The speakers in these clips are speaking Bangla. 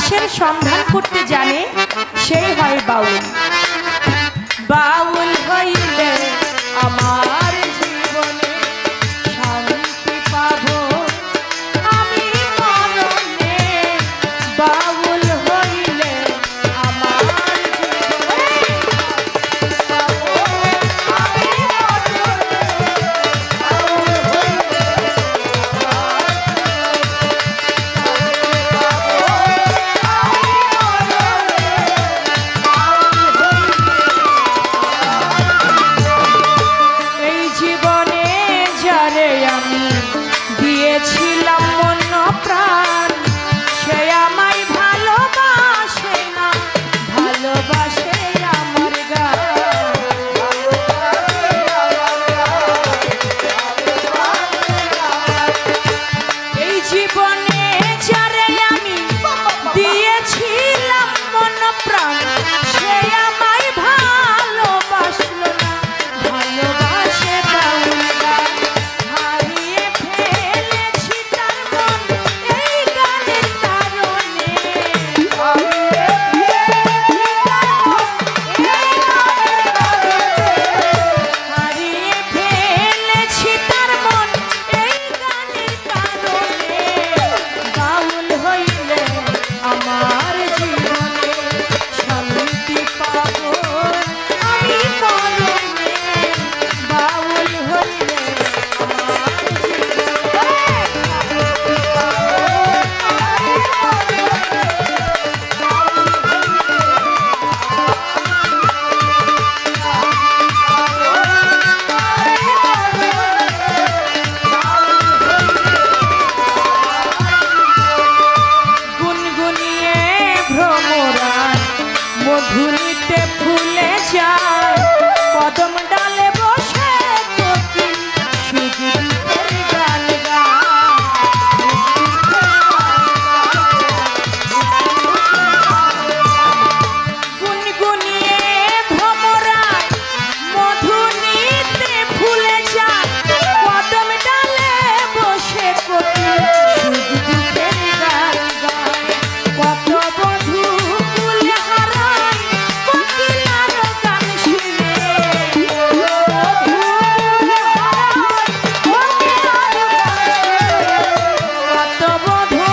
রসের সন্ধান করতে জানে সেই হয় বাউল। বাউল হইলে আমার জীবনে শান্তি পাবো আমি মরণে। বাউল হইলে আমার জীবনে পাবো আমি মরণে। বাউল হইলে দিয়েছিলাম মন প্রাণ সে আমায় ভালোবাসে না, ভালোবাসে আমার গান। এই জীবনে যারে আমি দিয়েছিলাম মন প্রাণ সে আমায় ভালোবাসলো না, ভালোবাসে বাউল গান। হারিয়ে ফেলেছি তার মন এই গানের কারণে, হারিয়ে ফেলেছি তার মন এই গানের কারণে, হারিয়ে ফেলেছি তার মন এই গানের কারণে। বাউল হইলে আমার জীবনে শান্তি পাবো আমি মরণে। বাউল হইলে আমার গুনগুনিয়ে ভ্রমরায় মধুনিতে ফুলে যায় কদম ডালে বসে কোকিল সুখ দুঃখের গান গুনগুনিয়ে ভ্রমরায় মধুনিতে ফুলে যায় কদম ডালে বসে কোকিল সুখ দুঃখের গান গায়। কত বধূ কুল হারায় কোকিলার গান শুনে, কত বধূ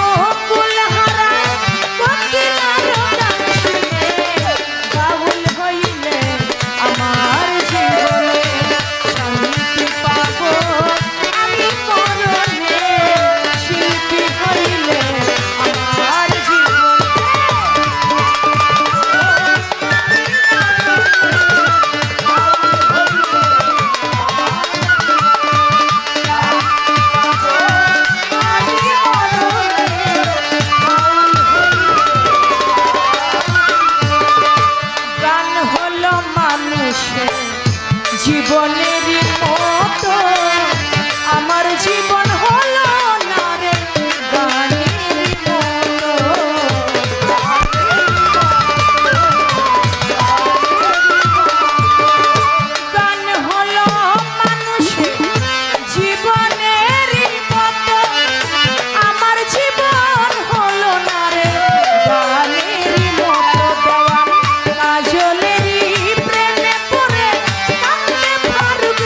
কুল হারায় কোকিলার গান শুনে। বাউল হইলে আমার জীবনে শান্তি পাবো আমি মরণে। শিল্পী হইলে আমার জীবনে গান হলো মানুষের জীবনেরই মতো, আমার জীবন হলো না রে গানের মতো। গান হলো মানুষের জীবনেরই মতো, আমার জীবন হলো না রে গানেরই মতো। দেওয়ান কাজলেরই প্রেমে পড়ে কাঁদে ফারুক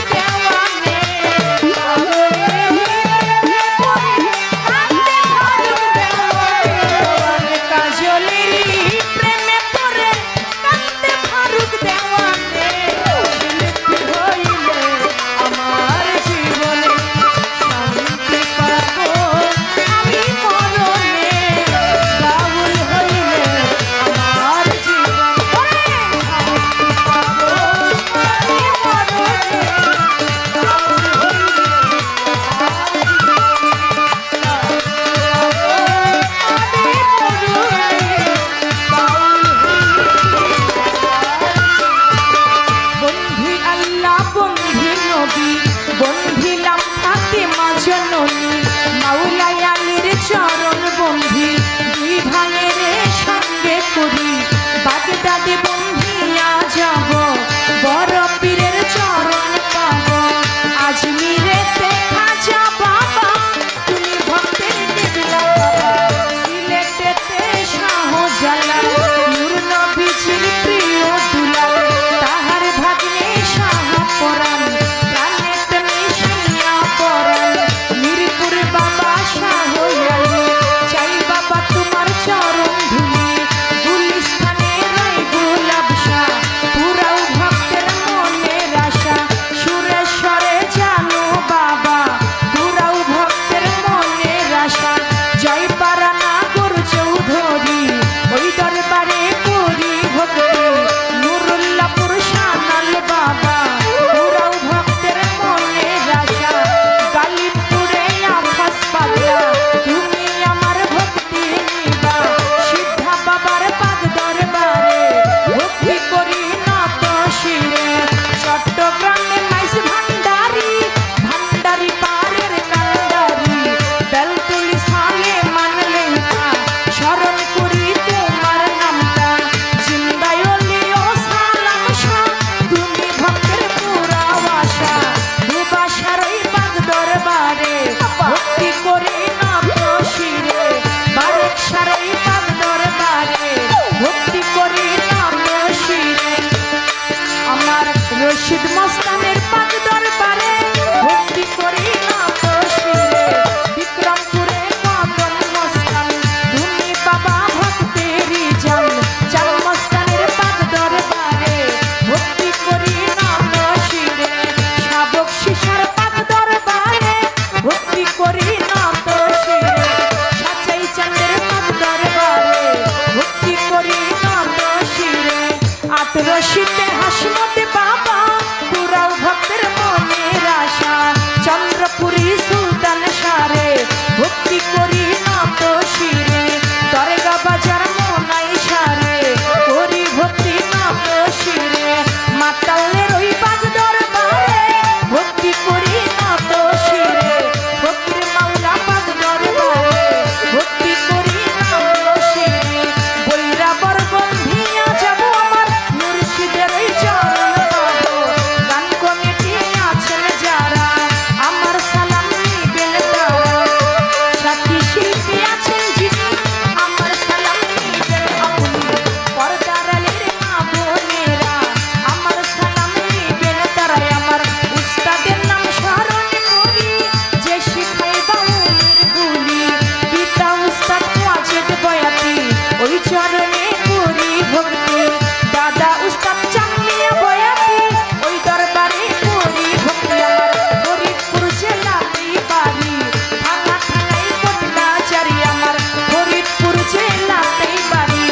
শীতে হাসমতে বাবা পুরাও ভক্তের মনের আশা চন্দ্রপুরী সুলতান সারে ভক্তি করি নত শিরে দরগা বাজার মনাই সারে করি ভক্তি নত শিরে মাতালের ওই বাজ দরবারে ভক্তি করি নত শিরে ফকির মাওলা বাজ দরবারে ভক্তি করি নত শিরে বৈরা বরবন্ধিয়া যাব আমার মুর্শিদের ওই চরণ পাবো গান কমিটি আছেন যারা আমার সালাম নিবেন তারা সাথী শিল্পী আছেন যিনি আমার সালাম নিবেন আপনি পর্দারালের মা বোনেরা আমার সালাম নিবেন তারা আমার উস্তাদের নাম স্মরণ করি যে শিখায় বাউলের বুলি পিতা উস্তাদ ওয়াজেদ বয়াতি ওই চরণে করি ভক্তি দাদা উস্তাদ চাঁদমিয়া বয়াতি ওই দরবারে করি ভক্তি আমার ফরিদপুর জেলাতেই বাড়ি ভাঙা থানায় পটনাচারি আমার ফরিদপুর জেলাতেই বাড়ি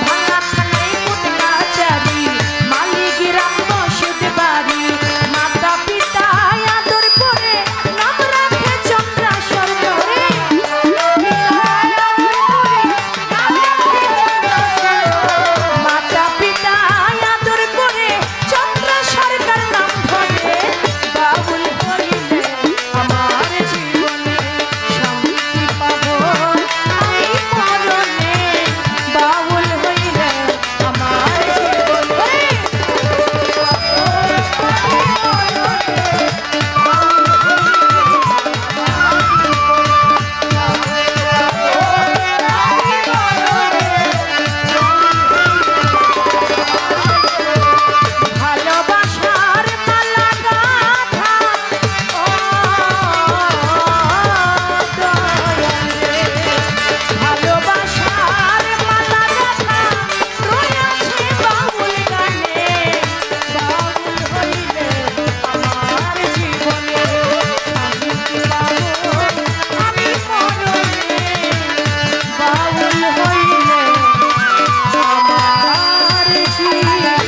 ভাঙা থানায় পটনাচারি মালিগ্রাম বসত বাড়ি মাতা পিতা আদর করে নাম রাখে চন্দ্রা সরকারে মাতা পিতা আদর করে চন্দ্রা সরকার নাম ধরে বাউল হইলে আমার জীবনে শান্তি পাবো আমি মরণে বাউল হইলে আমার জীবনে ভালোবাসার মালা গাঁথা ও দয়াল রে ভালোবাসার মালা গাঁথা রয়েছে বাউল গানে বাউল হইলে আমার জীবনে শান্তি পাবো আমি মরণে বাউল হইলে আমার জীবনে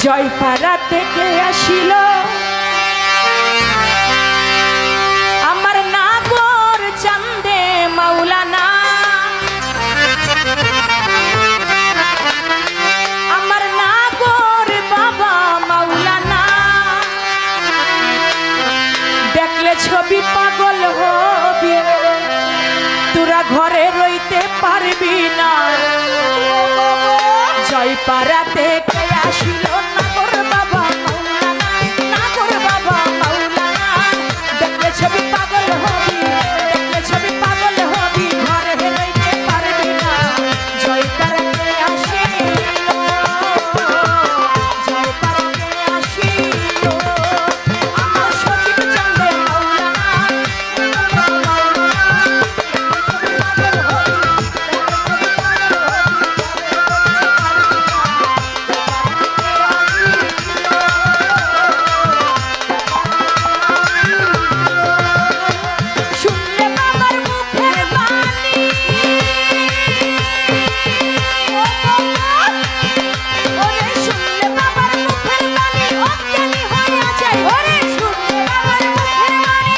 জয়পাড়া থেকে আসিল আমার নাগর চান্দে মাওলানা আমার নাগর বাবা মাওলানা দেখলে ছবি পাগল হবি তোরা ঘরে রইতে পারবি না জয়পাড়া থেকে আসিল নাগর বাবা মাওলানা নাগর বাবা মাওলানা দেখলে ছবি পাগল হবি দেখলে ছবি পাগল হবি ঘরে রইতে পারবি না জয়পাড়াতে আসিল জয়পাড়াতে আসিল আমার সচিব চান্দে মাওলানা শুনলে বাবার মুখের বাণী ওরে শুনলে বাবার মুখের বাণী অজ্ঞানী হইয়া যায় ওরে শুনলে বাবার মুখের বাণী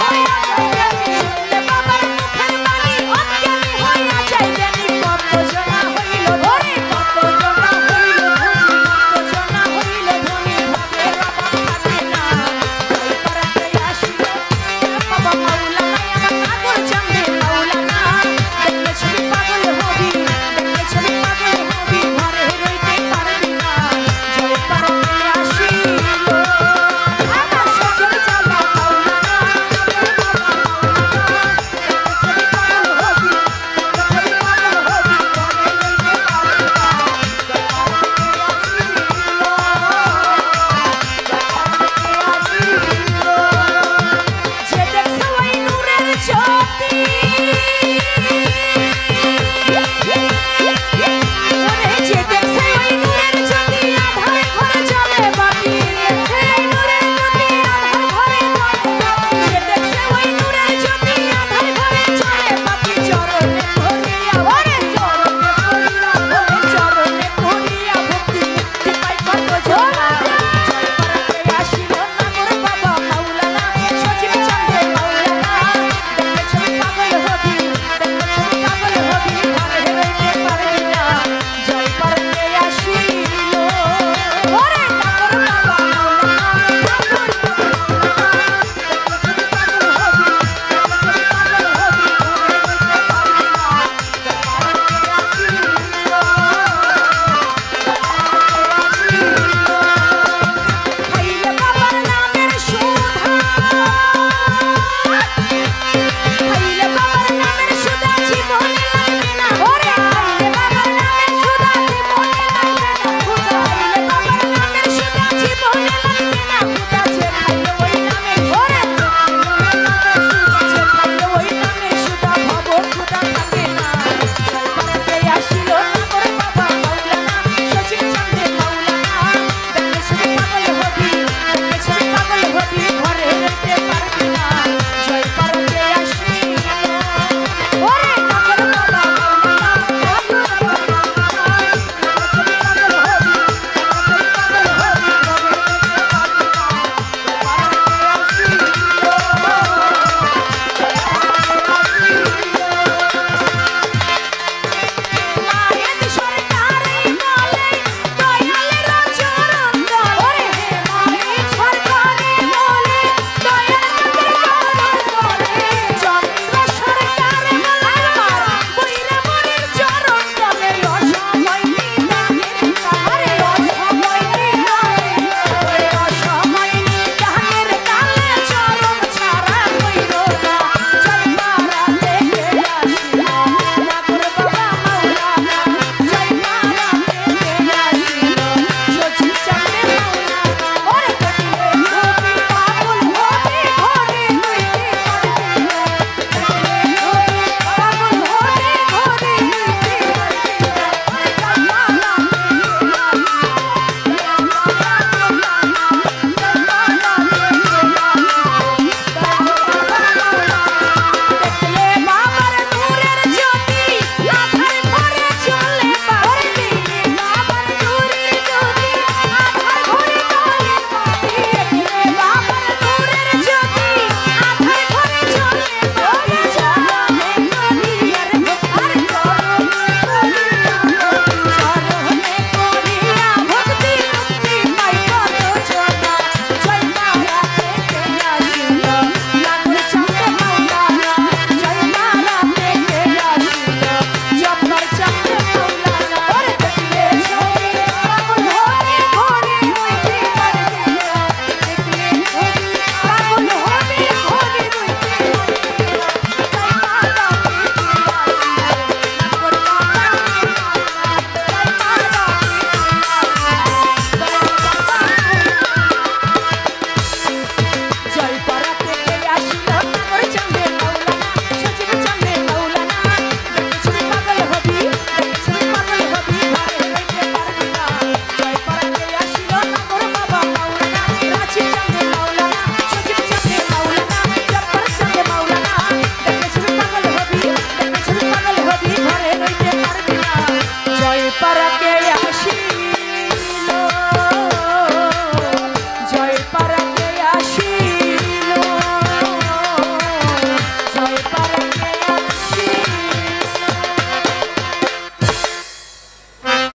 অজ্ঞানী হইয়া যায় শুনলে বাবার মুখের বাণী অজ্ঞানী হইয়া যায় জানি কত জনা হইল ওরে কত জনা হইল ধনী কত জনা হইল ধনী ভাবে রাখা থাকে না জয়পাড়াতে আসিল বাবা মাওলানা আমার নাগর চান্দে মাওলানা দেখলে ছবি পাগল হবি দেখলে ছবি পাগল হবি ঘরে রইতে পারবি না জয়পাড়াতে আসিল আমার সজল চান্দে মাওলানা ছবি পাগল হবি ছবি পাগল হবি ঘরে রইতে যে দেখছে ওই নূরের জ্যোতি ওরে যে দেখছে ওই নূরের জ্যোতি আধার ঘরে জ্বলে বাতি সেই নূরের জ্যোতি আধার ঘরে জ্বলে বাতি যে দেখছে ওই নূরের জ্যোতি আধার ঘরে জ্বলে বাতি চরণে পারাকে